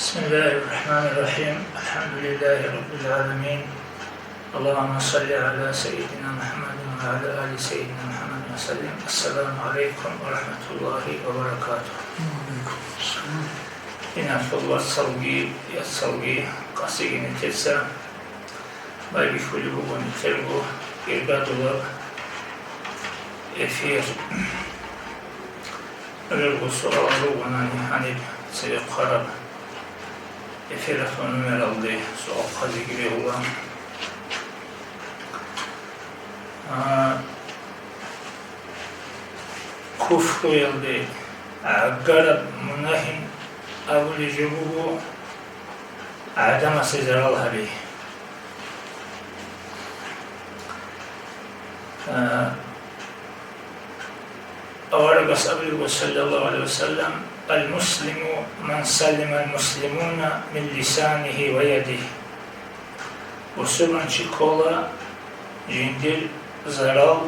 بسم الله الرحمن الرحيم. الحمد لله رب العالمين. اللهم صل على سيدنا محمد وعلى آل سيدنا محمد وسلم. السلام عليكم ورحمة الله وبركاته. إن الله يتصوي قصير تسا ما بيخليه ونتلقه إرباد الله إفير أرغو سؤال ونعني حنيب سيق قرب إفير أخوان الله سؤال قذيك به الله كفر يلدي عقرب منهن أول جبوه عدم سجر الله به أولا أبي صلى الله عليه وسلم المسلم من سلم المسلمون من لسانه ويده وسلمان شكولا جندل زرال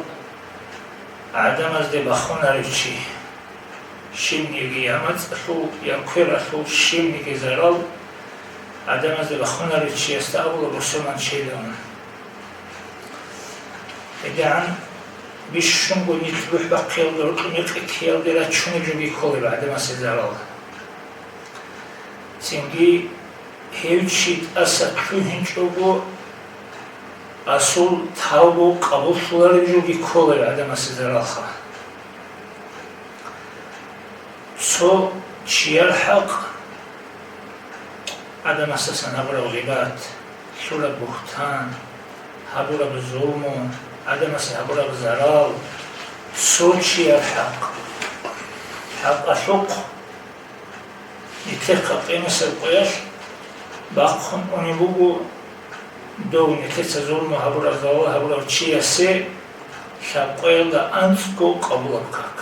عدم از بخون رفشي شمني قيامت أخو يقر أخو شمني زرال عدم از بخون رفشي استقبل وسلمان شيلان إذن بيشون قول يتبح بقيل يتكيل ديلا چون جوبي كولي بعد ما سيزارال سنجي هيوشيت أسا كوهن جوبو أصول تاوبو قبول فلار جوبي كولي بعد ما سيزارال خا سو چيال حق عدم أساسا هبرا غيبات شورا بختان هبرا بظلمون عدم سيابورا بزرال سوچي الحق حق أشوق يتلقى قيمة القياس باقهم أنيبوغو دو نتلقى ظلم هبورا زوال هبورا وچي سي شابقيا دا أنسكو قبول بكاك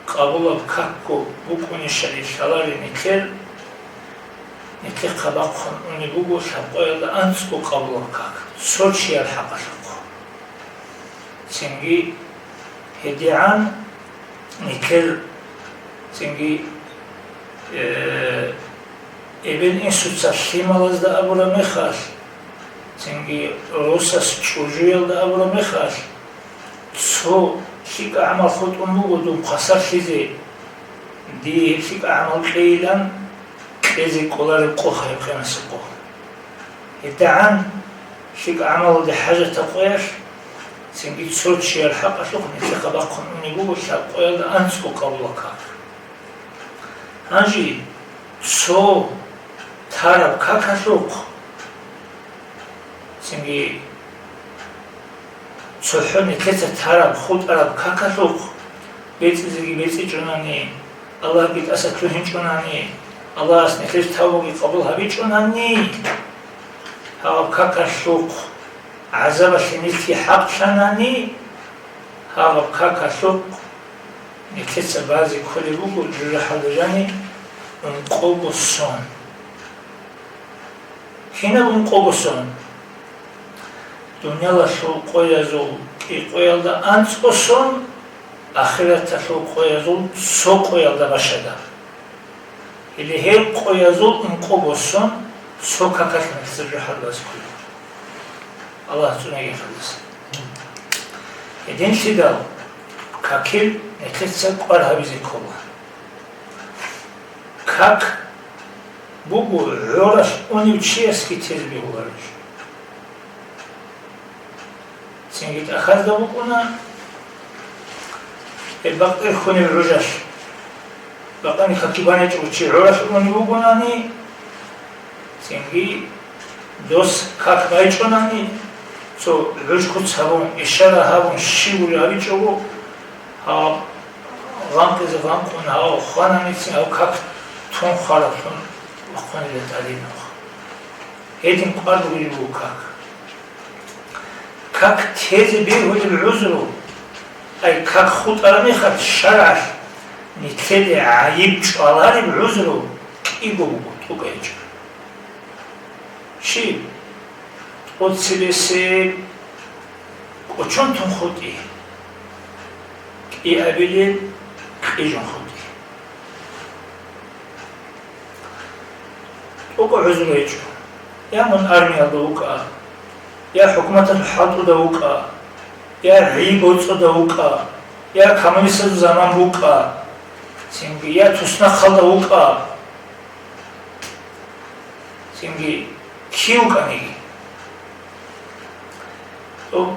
قبول بكاكو بكوني شريف شلالي نتلقى باقهم أنيبوغو شابقيا دا أنسكو قبول بكاك سوچي الحق أشوق سنجي هديعان نكل سنجي ابن إنسو تسليم دا أبورا مخاش سنجي روساس چوجويل دا أبورا مخاش سو شيك أعمال خود أمبوغو دوم قصر شيزي دي شيك أعمال قيلان كيزي قولار القوخة يبقى نسقوه هديعان شيك أعمال دي حاجة تقويش سنجي تسوتشي الحق أشوق نتلقى باقهم نيبوغو شاقويا دا أنسكو قولوكا هنجي سو تارب كاك أشوق سنجي سوحو نتلقى تارب خود أرب كاك أشوق بيتي زيجي بيتي جناني الله بيت أسا كلهن جناني الله أس نتلقى تاوغي قبولها بيت جناني هارب كاك أشوق عذاب شنيتي حق شناني هذا كاكا سوق نكتسب بعضي كل بوجو جرح الجاني انقوب الصون هنا انقوب الصون دنيا لا سوق يزول كي قويل دا أنت الصون آخرت سوق يزول سوق يلدا بشدا اللي هي قويزول انقوب الصون سوق كاكا نكتسب جرح الجاني الله تونه يفلس. إذن شدال كاكيل نتلتسك قرها بزيكولا. كاك بوغو عورش أوني وچيسكي تزبي هولارش. سنجيت أخذ دابوكونا البقر خوني الرجش. بقاني كاكيباني چوچي عورش أوني بوغوناني سنجي دوس كاك بايچوناني سو لوجكو تسابون إشارة هابون شيبولي هابي چوغو ها غانقز غانقون ها خوانا نيتسين ها كاك تون خارا تون وخواني لتالي نوخ هيدين قرد ويبو كاك تيزي بيه هولي العزرو أي كاك خود أرامي خد شرعش نتلي عيب چوالاري بعزرو كيبو بو توقع يجب شي قدسلسي قچونتون خودی ای ابیلی ایجون خودی Oka özüreço. Ya mun armiya da oka. Ya hükümetin hatı da oka. Ya riboço da oka. Ya komünist zaman oka. Çünkü ya tusna khalda oka. Çünkü ki oka ne? O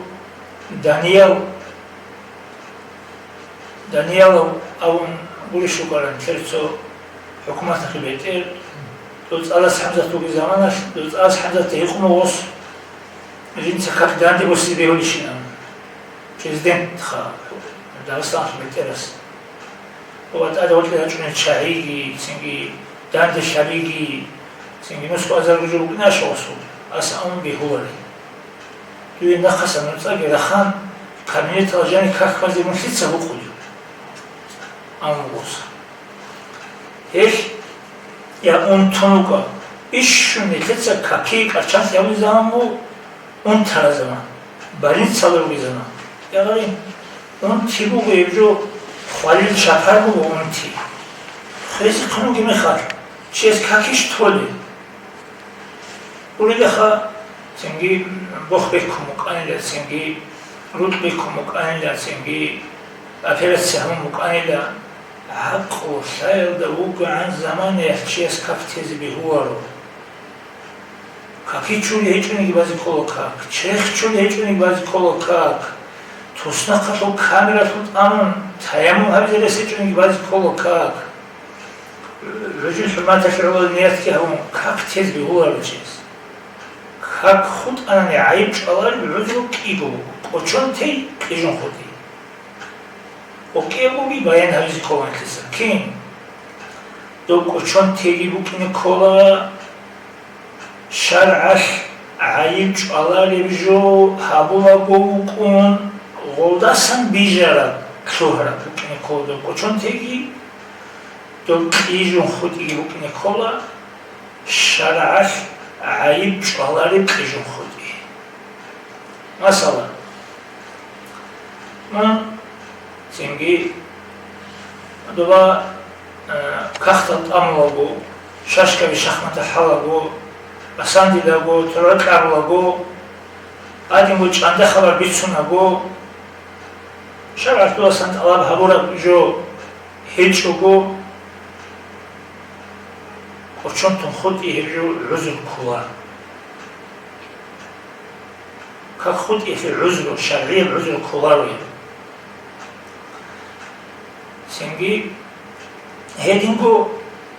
Daniel avun buluşu karan terso hükümet hibeti. Dost alas Hamza tuğu zamana, dost alas Hamza teyikumu os. Rinse kapitandi bosi beholişina. Prezident ha. Dağıstan hibeti. وقت هذا وقت لهجون الشعيقي سنجي داند الشعيقي سنجي نسخ أزال رجوع ناش وصول أسأون بهولي دوی نخصا نتاقي رخان كامينيت رجاني كاك مزي من خيطة بقوديو أمو بوصا هيش يا تنوكا إشوني خيطة كاكي كارچانس يوي زمان بو ترى زمان بارين صدروي زمان يا غرين تيبو بيبجو خالد شفر بو اونتی خیلی کنوگی میخواد چیز کاکیش توله اولی دخا سنگی بخ بکمک آنیلا سنگی رود بکمک آنیلا سنگی افیرت سهم مکانیلا حق و شاید دوگ عن زمان چیز کافتیزی به هوارو کاکی چولی هیچونی بازی کلو کاک چرخ چولی هیچونی بازی کلو کاک توسنا خطو کامیرا توت آمون تایمون همیشه رسید چونی بازی کلو کاک رجل حرمت شعور نیت که همون کاک تیز به هوارو چیز کاک خود آنانی عیب چالار به رجل کی بو کچون تی کجون خودی و کی بو بی باین همیشه کلان کسا کین دو کچون تیگی بو کنی کلا شرعش عیب چالار بجو حبولا بو کن غلداسن بیجارا کلوهرا بکنه کلا کچون تیگی دو کیجون خودی بکنه کلا شرعش عیب چالاری کیجون خودی مثلا من سنگی دوبا کختت املا بو ششکا بی شخمت حالا بو بساندی بو ترک ابلا بو آدم بو چنده خبر بیتسونه بو شرعت دو سنت الله هبورا جو هیچو بو وچونتون خودی هیچو عذر کلا که خودی هیچ عذر شرعی عذر کلا روی سنگی هیدینگو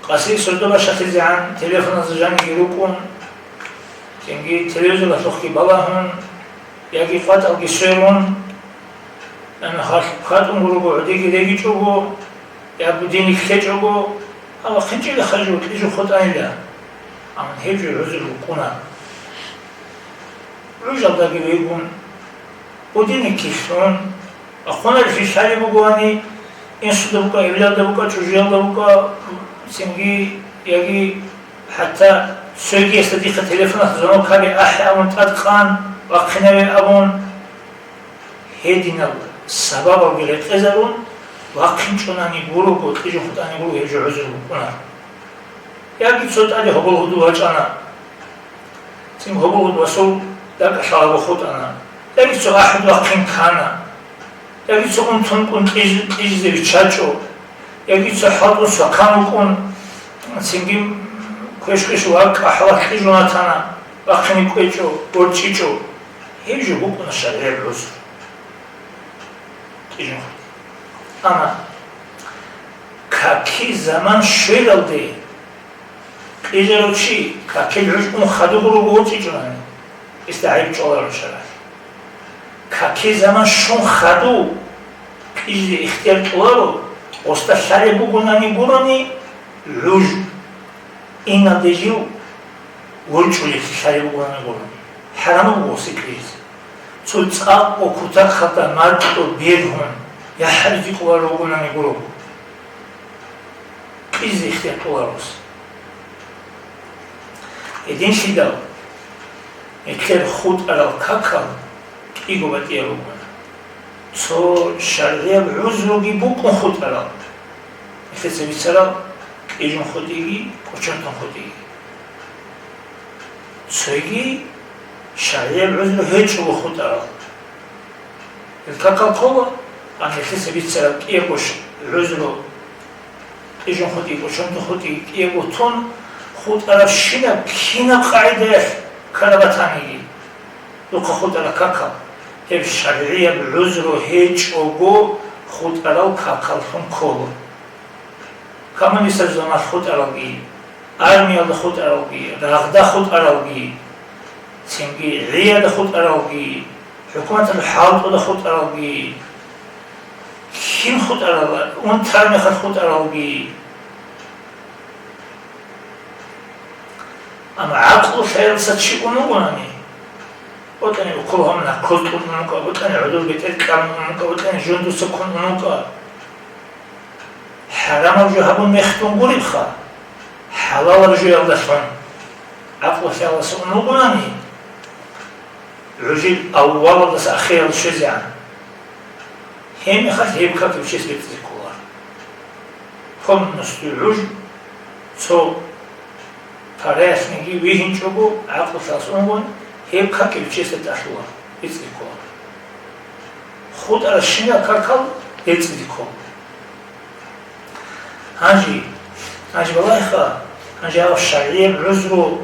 قصی سرده باشه تیزیان تلفن از جان گیرو کن سنگی تلویزیون لطخی بالا هون یکی قط الگی سویرون أنا خاطر نقوله بعديك ليجي شوفه يا بديني كتير شوفه هذا خنجي اللي خرجوا تيجوا خد أنا عم هيجوا العذر وكونا رجال ده بيقولون بديني كيسون أخونا اللي في شارع بقولاني إن صدق بقى إبلاد بقى تجيال بقى سنجي يجي حتى سوي يستديق التليفون زمان كابي أحيا ومتأدخان وأخنا أبون هيدينا سبب وغيرت ازرون واقعين چونانی برو بود که خودانی برو هیچ عذر بکنه یا کی صد علی هبل هدو واجانا سیم هبل هدو وصل دک شعب خود انا یا کی صد احد واقعين کانا یا کی صد اون تون کن ایز چاچو یا کی صد حد و سکان کن سیمگیم کشکش واقع احوال خیجوناتانا واقعين کوچو ورچیچو هیچ بکنه شرعی عذر ama kaki zaman şöyle oldu. İzleruçi kaki rüzgün xadı grubu oldu canım. İstihayip çoğalar şarar. Kaki zaman şun xadı izle ihtiyar çoğalar osta şare bugunani burani rüz inadejiu vurçuli şare bugunani burani. Haramı bu sikriz. Sultan o kutak xata marketo birhun ya harcı kuvarı ogunani grubu. İzle ihtiyar çoğalar olsun. Edin şidal. Ekler خود على الكاكا إيجو بديالو سو شرعي بعذرو بيبوكو خود على إختص بسلا إيجون خوديجي كوشنتون خوديجي цоги шария العذر هيج وخطر الكاكا كولا أنا لسه بيتصرف إيجوش العذر إيجون خدي وشون تخدي إيجو تون خود على شينا كينا قاعدة كلامتاني لو خود على كاكا الشرعية العذر هيج وجو خود على كاكا فم كولا كمان يستلزم خود على بي أرمي على خود على بي رغدا خود على بي سنجي عيا خود على بي حكومة الحال خود على بي كين خود على وانترمي خود على بي أما عقل خير ستشي أنوغناني وطني أكلهم ناكلت أنوغا وطني عدو بيتكلم أنوغا وطني جندو سكون أنوغا حرام رجو هبون ميختون قريب خا حلال رجو يلدفن عقل خير ستشي أنوغناني عجل أول دس أخير الشزيان هم يخاف هيبكا كبشيس بيتذكوار هم نستو عجل سو فراس نجي ويهن شبو عقل ساسونون هيبكا كبشيس تأشوا بيتذكوار خود على الشنا كاكل بيتذكوار هنجي والله خا هنجي على الشرعية العذر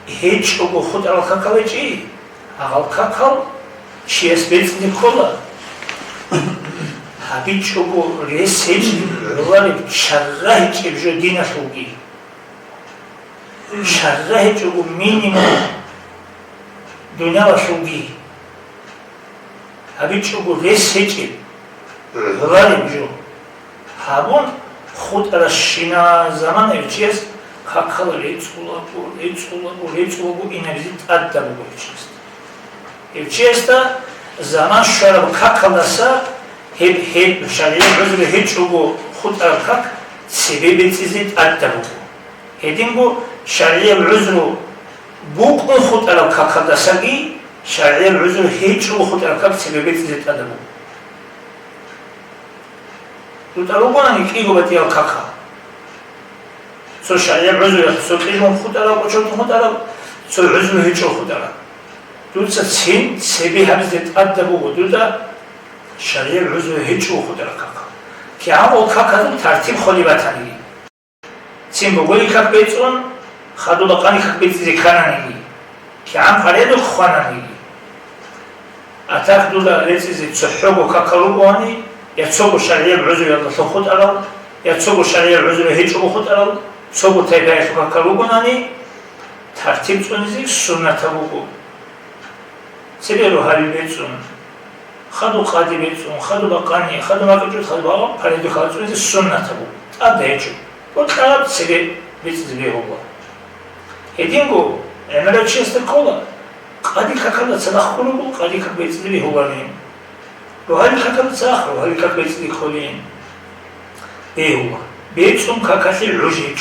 هيج شبو خود على كاكل يجي أغل كاكل شيس بيتذكوار هبي شبو ريس هيج العذر شره هيج بجو دينا شوقي شره جو مینیمم دنیا و شوگی هبی جو ریس هیچی غالب جو هبون خود را شینا زمان ایچیست کاکل ریچولابو این بیزید ادبو ایچیست ایچیست زمان شراب کاکل دسا هب شریع عذر هیچ جو خود را کاک سبب ایزید ادبو هدینگو شرعية العذر بوك خود على كاكا دساقي شرعية العذر هيج خود على كاكا سببت زيت أدبو تتعلقون يكيغو بتي على كاكا سو شرعية العذر سو كيجون خود على وشوت خود على سو العذر هيج خود على دوتا سين سبي هم زيت أدبو دوتا شرعية العذر هيج خود على كاكا كي عمو كاكا ترتيب خلي بتاني سين بقولي كاك بيتون خدو لقاني كاك بيتي زكانانيگي كي عم فريدو خوانانيگي اتاك دولا ريتي زي تصحوغو كاكالوغواني يتصوغو شرعية العذر يالله خود ألال يتصوغو شرعية العذر هيجو خود ألال تصوغو تايبايتو كاكالوغواني ترتيب تونيزي سنة تبوغو سبيرو هاري بيتون خدو قادي بيتون خدو لقاني خدو ماكجود خدو باغا فريدو خالتونيزي سنة تبوغو أبدا هيجو وطلاب سبير بيتي زبيهوغو هدينغو عملا تشيست الكولا قادي كاكالا تسلاخولو قادي كاك بيتي بيهوغانين لو هالي كاكالا تسلاخلو هالي كاك بيتي بيهوغانين بيهوغا بيتسون كاكاسي العجيج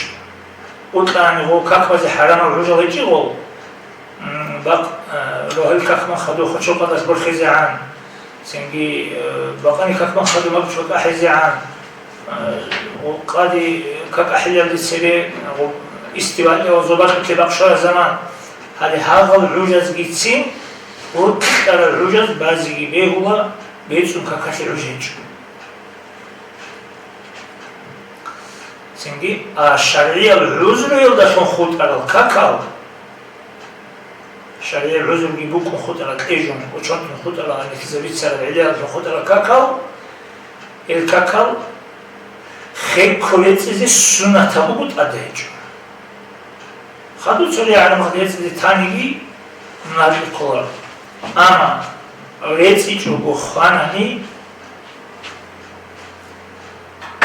وطلعني غو كاك بازي حرام العجو هيجي غو باق لو هالي كاك ما خدو خدشو قدس برخيزي عن سنجي باقاني كاك ما خدو مبشوك أحيزي عن وقادي كاك أحيال للسبيل استوائي وزباط اتباق شهر زمان هذا العجز جيتسين وتختار العجز بازي بيه هو بيتسون كاكاسي العجيج سنجي الشرعية العذر يلدشون خود على الكاكاو الشرعية العذر يبوكم خود على الإيجون وشونتون خود على الكذبيت سر العلاج خود على الكاكاو الكاكاو خير كوليتزي سنة تبوت أدهجو خدو تولي على مخديتزي تانيجي نادي كولار أما ريتزي جو خاناني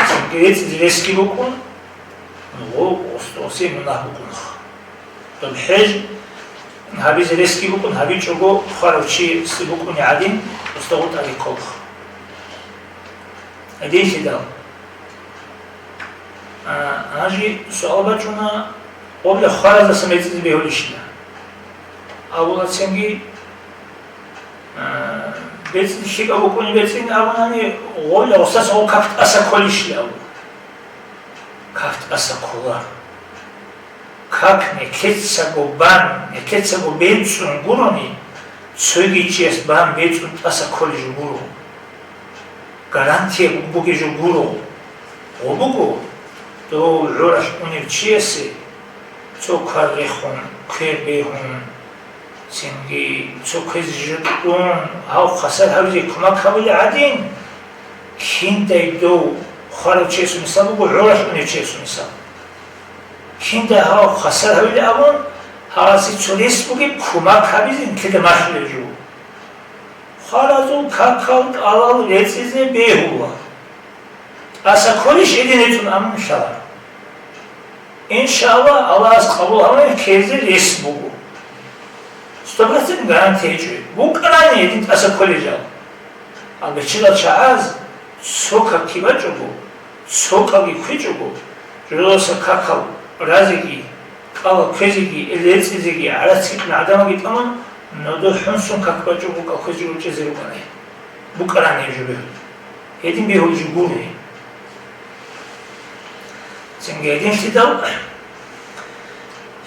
سنجيتزي ريسكي بكون نغو أستوسي مناه بكون طب حج هابي ريسكي بكون هابي جو خاروشي سبكون يعدين استغوط على كولخ أدين شدال هاجي سؤال بچونا قبل خارج سميتي بيهوليشنا أولا تسنجي بيتين شيك أبو كوني بيتين أبناني قبل أساس أو كافت أسا كوليشي أبو كافت أسا كولار как некетсаго бан, некетсаго бенцун гурони, цойгичиес бан бенцун аса колижу гуру. Гарантия бугежу гуру. Обугу, то жораш унивчиеси, цо каррехун, кебехун, синги, цо кезжудун, ау хасар хавзи кумак хавили адин, киндай до харучесу мисал, бугу жораш унивчиесу мисал. Киндай ау хасар хавили авун, 하라시 초리스북이 쿠마카비진 그게 마실래주 하라도 카카오 알아도 레시제 배우와 아사 코리시 에디네준 암샤라 인샬라 알라스 카불하면 케즈 레스북 스토브라스는 가란티해줘 목가라니 에딘 아사 코리자 아베치라 차아즈 소카 키바주고 소카기 퀴주고 르로사 카카오 라지기 까와 쾌지기, 레지기, 알아치기, 나담하기 때문에 너도 현순 갖고 주고 갖고 주고 제대로 가네. 묵가라네 주베. 에딘 배우지 구네. 생게 에딘 시다.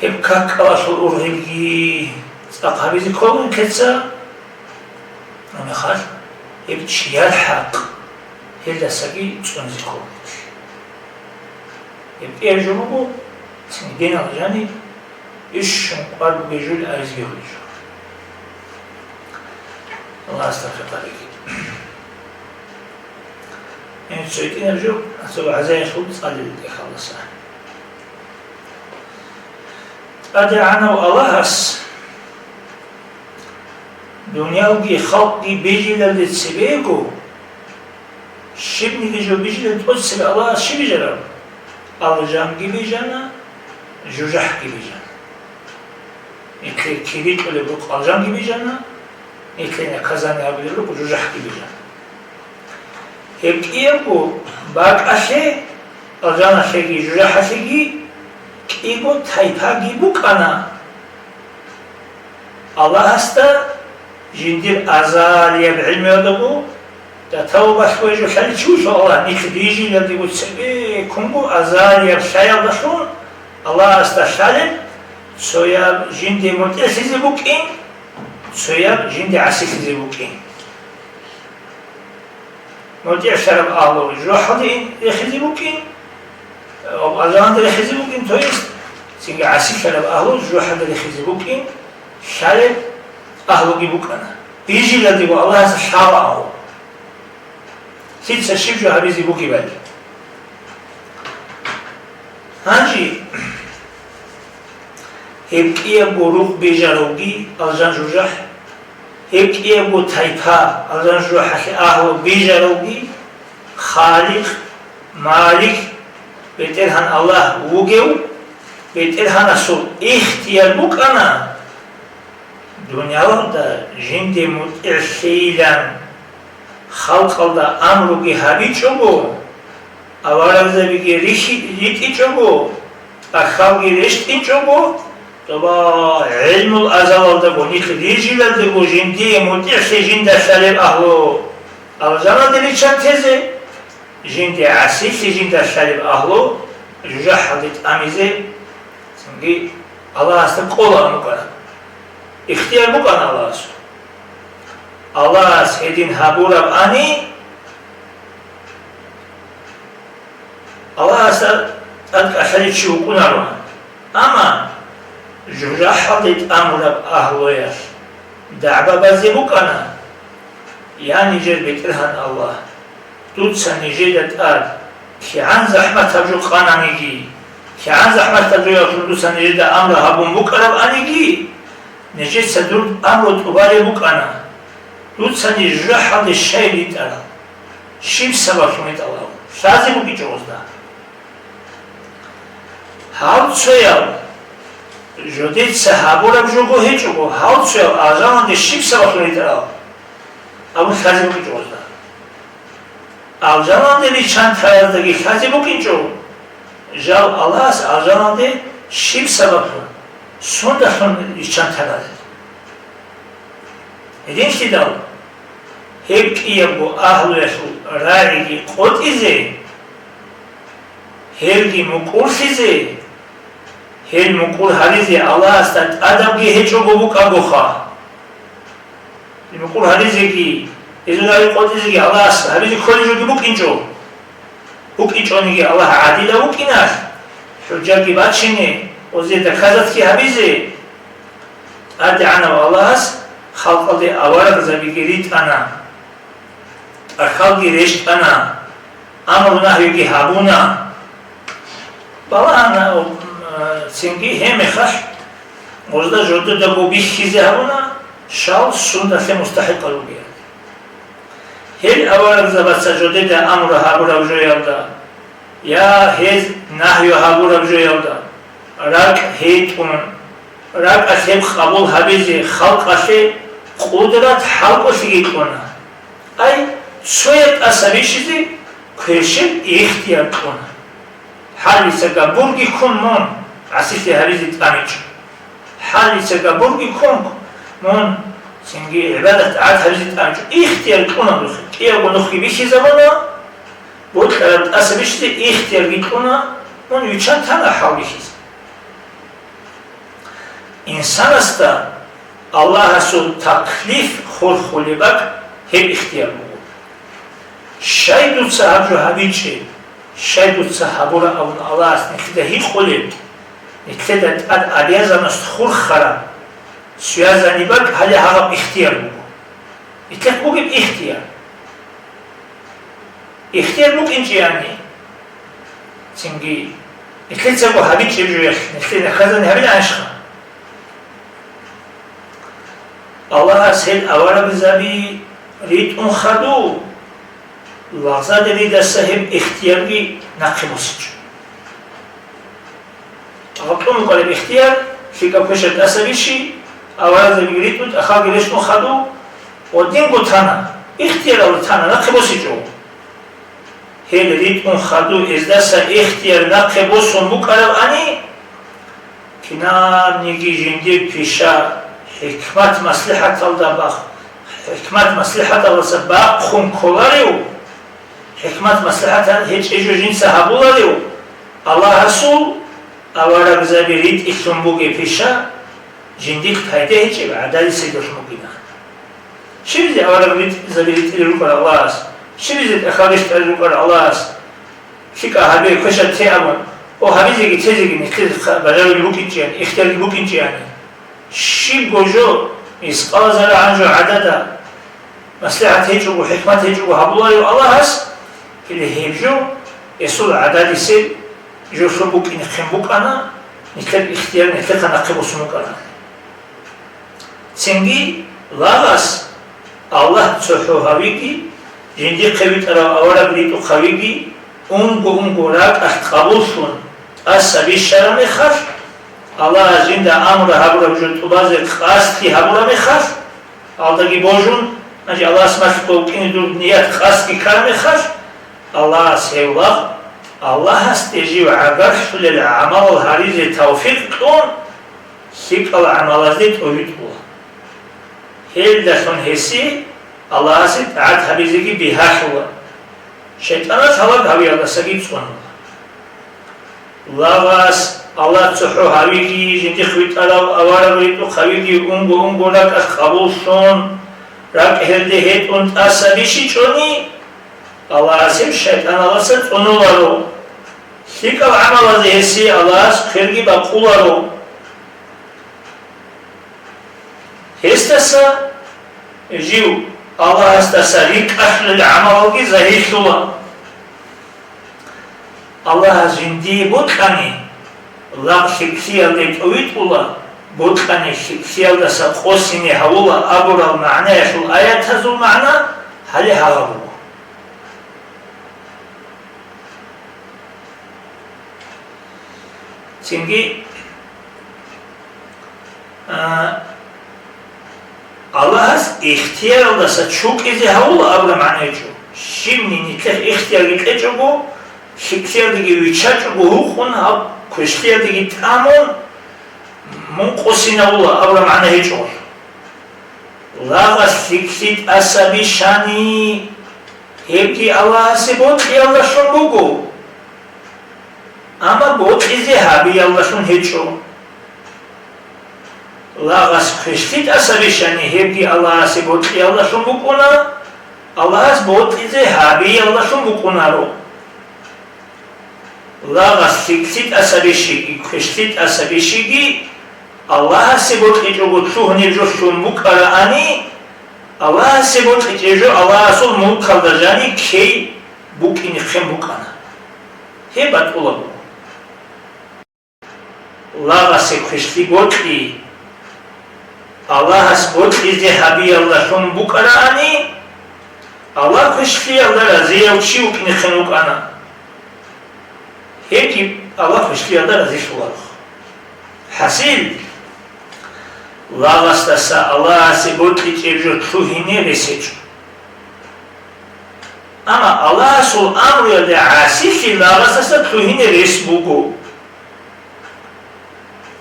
hebka 까와서 오르기 사카비지 코는 ketsa. أنا خال heb치야 학. 헬다사기 촌지코. heb에 주고 سنجين الجاني إيش قال بيجول أرزقه وجهه الله استغفر عليك يعني تسويتين أرجو أسوي عزايا خلص قال لي خلص أدعنا والله دنيا وجي خلقي بيجي للتسبيكو شبني جو بيجي للتسبيك الله شبي جرب الله جام جبي جانا جوجح gibi can. Kilit öyle bu kalcan gibi canına, ne kazan yapabilir bu jujah gibi can. Hep iyi bu bak aşe, kalcan aşe ki jujah aşe ki, ki bu tayfa gibi bu kana. Allah hasta, jindir azaliye bilmiyordu bu. Da tavu başka bir şey çuş Allah ne kedici geldi bu sebe kumbu azaliye şayal da şun. Allah astaşalem, soya jindi mutesizi bukin, soya jindi asisizi bukin. Mutes şarab ağlı, juhadin rehizi bukin, azan da rehizi bukin toyist. Çünkü asis şarab ağlı, juhad rehizi bukin, şarab ağlı gibi bukana. Bijiler bu Allah astaşala ağlı. Siz şifre habizi buki belki. Hangi hep bu ruh bejarogi aljan jujah hep bu tayfa aljan jujah ahlu bejarogi Khalik Malik beterhan Allah vugev beterhan asul ihtiyar bukana dünyada jindi mut'isilen halkalda amrugi habi çobu avarazda bir riti çobu, akhavgi rişti çobu, toba ilmul azavalda bu niklicilerdi bu jindi mut'isi jinde şalib ahlu. Avzana dili çan tezi, jindi asisi jinde şalib ahlu, jujah hadit amize, çünkü Allah hasta kola mı kana. İhtiyar bu kana Allah hasta. Allah sedin haburab ani, Allah asal aşağı çubukun arma. Ama jujah hadit amurab ahloyar. Da'ba bazı bu kana. Ya nice betirhan Allah. Tutsa nice detar. Ki an zahmet tabcu kananigi. Ki an zahmet tabcu yakıldusa nice de amra habun bu karab anigi. Nice sedur amru tubari bu kana. Tutsa nice jujah hadit şeyli tara. Şif sabahumit Allah. Şazi bu ki çoğuzda. How soyal, jodit sahabura bjugo hechugo. How soyal, azan de ship sabahuri tara. Abu Khazim bu çoğuzda. Azan de bir çantayadaki Khazim bu kinço. Jal Allah azan de ship sabahuri. Sonda son çantayada. Edinci dal. Hep iyi bu ahlu yasul ra'igi qot ize. Hergi mukursize. هل مقول هریزی الله است آدم کی هیچ گوبو کاغوخا مقول هریزی کی ازولای قدرتی که الله است هریزی کلی جو گوبو کینجو بوکینجونی که الله عادله بوکیناش حجه کی بچینه وزید کازات کی هریزی ادی عنا الله است خلق دی آوار زبیگیریت انا خلقی رشت انا امر نهی کی هابونا بالا انا سنگی هم خش وزدا جوده دگو بیخیزه هابونا شال سنت مستحق لوگیه هل آوار زبات سجوده ده امر هابورا بجویالدا یا هز نهی هابورا بجویالدا رگ هیتون رگ اسیم قبول هبیزی خلق اشه قدرت حلق سیگی کنه ای شاید عصبی چیزی کشید اختیار کنه حالی سگا برگی کن من عصیسی هریزی تامیچ حالی سگا برگی کن من سنگی عبادت عاد هریزی تامیچ اختیار کنه بخیر که اگه نخی بیشی زمانه بود کرد عصبی چیزی اختیار کنه من یوچن تنه حالی چیز انسان است الله سو تکلیف خلی بک هی اختیار بود شاید صاحب جو همیشه شاید صاحب را اون الله است نکته هی خلی نکته اد علیزم است خور خراب سیازانی بک حالی ها اختیار بود اتفاق بگیم اختیار بود اینجا یعنی چنگی نکته سگو همیشه بجویش نکته نخزانی همین عشقا الله از هل آواره بزبی رید اون خدو لحظه دلی دسته هم اختیاری نقیموسی چون اگر تو مقالب اختیار شکا پشت دسته بیشی آواره زبی رید بود اخواه گریش اون خدو و دینگو تانا اختیار اول تانا نقیموسی چون هل رید اون خدو از دسته اختیار نقیموسون بکرم انی کنام نگی جنده پیشا حکمت مصلحت الدباخ حکمت مصلحت السباق خون کولاریو حکمت مصلحت هیچ اجو جنس هبولاریو الله رسول آواره بزابیرید اکتنبوگی پیشا جندیق پایده هیچی به عدالی سیدوش مگینا چی بیزید آواره بزابیرید ایلو کار الله است چی بیزید اخوالشت ایلو کار الله است چی که هبه کشت تیامون او هبیزی که تیزی که نکتر بجاوی بوکین چیانی اختیاری بوکین چیانی شی گوجو اسقال زر عنجو عددا مصلحت هیچو و حکمت هیچو و هبولای الله هست که هیچو اصول عددی سید جو شو بوک این خیم بوک انا نتلق اختیار نتلق نقب سموک انا چنگی لاغاس الله تسوحو هاویگی جندی قویت ارا اورا بلیتو خواهیگی اونگو راک اخت قبول شون از سبی شرم خرش الله زنده امر هبورا بجون تو باز خاستی هبورا میخواست آلدگی بوجون نجی الله اسمش کوکینی دور نیت خاستی کار میخواست الله سیولا الله هست یجی و عبر شل العمل الحریز توفیق کن سیک العمل ازی توحید بود هل دستون حسی الله هست عد حبیزگی بیهاش بود شیطان هست حالا هاوی الله سگید سون الله هست الله تسحو هاویگی جنتی خویت آواره بریتو خواهیگی اونگو رک از قبول شون رک هلده هیت اون اصابیشی چونی الله عزیم شیطان الله ست اونو لارو سیک العمل از حسی الله از خیرگی با قول لارو هستسا جیو الله هستسا ریک احل العمل کی ظهیر شولا الله از جندی بود کنی لام شخصيال ديتويت ولا بوتخاني شخصيال دا سقوسيني هولا أبورا المعنى شو الآيات هزو المعنى هلي هغبو سنجي الله هز اختيار دا سچوك إذي هولا أبورا معنى جو شمني نتلخ اختيار يتلجو شخصيال دي ويچاچو هو خون هب کشتیه دیگه تمام منقصی نبوده ابرا معنی هیچ اور لاغ سیکسید عصبی شانی هیچی الله هستی بود که الله شون بگو Ama botlize habi Allah'ın hiç o. Lağas kıştit asabişani hepki Allah'a se botli Allah'ın bu kona. Allah'as botlize habi Allah'ın bu konaro. Lağas siksit asabişigi kıştit asabişigi Allah'a se botli jogo tuhne joshun bu karaani Allah'a se botli jo Allah'a sol mu kaldıracağını key bu kini hem bu kana. Hebat ola bu. Lağas kışti botli Allah'as botlize habi Allah'ın bu karaani Allah kışti Allah razı yavşi u kini hem bu kana. Hep Allah kışti Allah razı şular. Hasil Lağastasa Allah'a se botli çevjo tuhine veseçu. Ama Allah'a sol amruya de asisi lağastasa tuhine res bugu.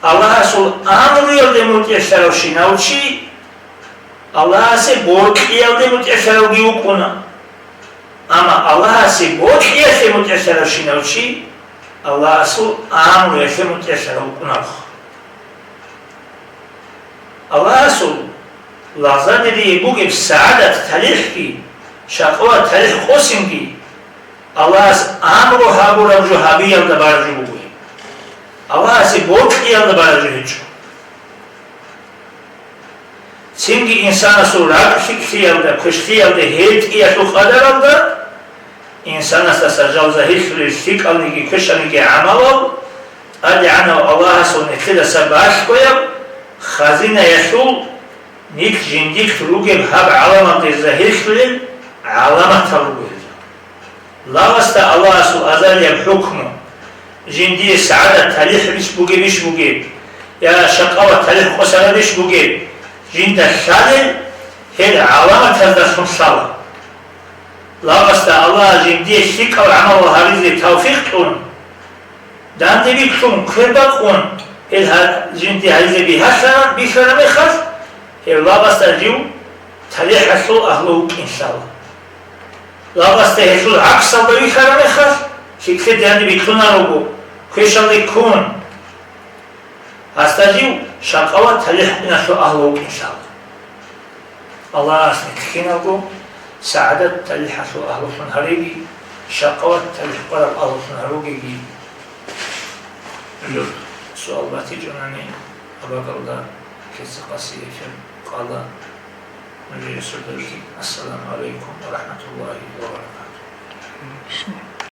Allah'a sol amruya de mutyeşarav şinavçi Allah'a se botliya de mutyeşarav givukuna. Ama Allah'a se botliya se mutyeşarav şinavçi Allah'a sol amruya se mutyeşarav kunav. Allah'a sol lazar dediği bu gibi saadet talih ki şakva talih kosim ki Allah'a amru habu ravju habi yalda baraju bu gibi Allah'a se botli yalda baraju hiç çünkü insana sol rakşikti yalda kışti yalda heyt iya şu kadar alda insana sasa javza hisri sik alni ki kışani ki amal al adi ana Allah'a sol netile sabaş koyab خزينة يشول نيك جنديك تلوجب هاب علامة الزهير علامة تلوجب لا وست الله سو أزال يبحكمه جندي سعادة تليح بيش بوجي يا شقاوة تليح خسارة بيش بوجي جند الشادل هي علامة تزدسون صلاة لا وست الله جندي شيكا وعمل وهاريزي توفيق تون دان دبيك تون كردقون جنتي هذه بهشرة بشرة مخص الله بسترجو تليح حصول أهلوك إن شاء الله لا بستهشول عكس الله بشرة مخص شكسي دياني بيتونا روبو كيشان ليكون أسترجو شاقوة تليح نشو أهلوك إن شاء الله الله أسمي تكينا روبو سعادة تليح حصول أهلوك هريبي شاقوة تليح قرب أهلوك هروبي سؤال باتي جناني أبقى كيس قصير قال نبي السلام عليكم ورحمة الله وبركاته